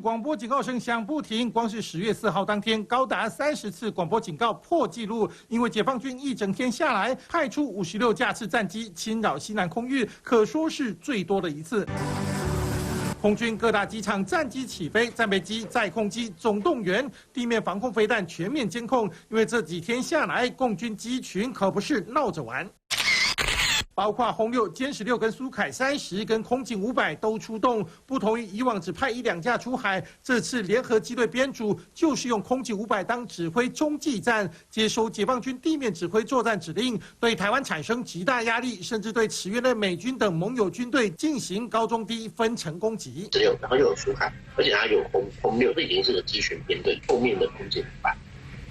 广播警告声响不停，光是10月4号当天，高达30次广播警告破纪录。因为解放军一整天下来，派出56架次战机侵扰西南空域，可说是最多的一次。 空军各大机场战机起飞，战备机、载空机总动员，地面防空飞弹全面监控。因为这几天下来，共军机群可不是闹着玩。 包括轰6、歼16跟苏凯30跟空警500都出动，不同于以往只派1、2架出海，这次联合机队编组就是用空警500当指挥中继站，接收解放军地面指挥作战指令，对台湾产生极大压力，甚至对驰援的美军等盟友军队进行高中低分层攻击。16，然后又有苏凯，而且它有空6，这已经是个机群编队后面的空警500。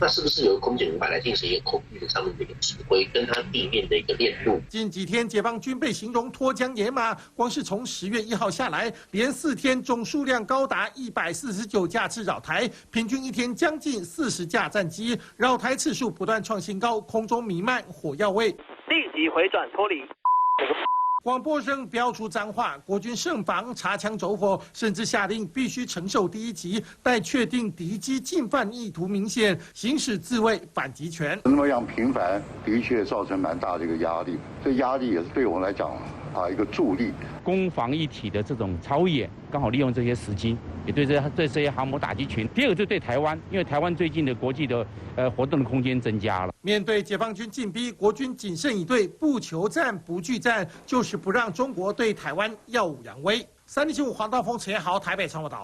那是不是由空警500来进行一个空域的上面的一个指挥，跟它地面的一个链路？近几天，解放军被形容脱缰野马，光是从10月1号下来，连4天总数量高达149架次扰台，平均一天将近40架战机，扰台次数不断创新高，空中弥漫火药味，立即回转脱离。 广播声飙出脏话，国军慎防擦枪走火，甚至下令必须承受第1级，待确定敌机进犯意图明显，行使自卫反击权。那么样频繁，的确造成蛮大的一个压力，这压力也是对我们来讲一个助力。攻防一体的这种操演，刚好利用这些时机，也对这些航母打击群。第二个就对台湾，因为台湾最近的国际的活动的空间增加了。面对解放军进逼，国军谨慎以对，不求战不惧战，就是不让中国对台湾耀武扬威。3立新闻黄道峰、陈彦豪台北采访报道。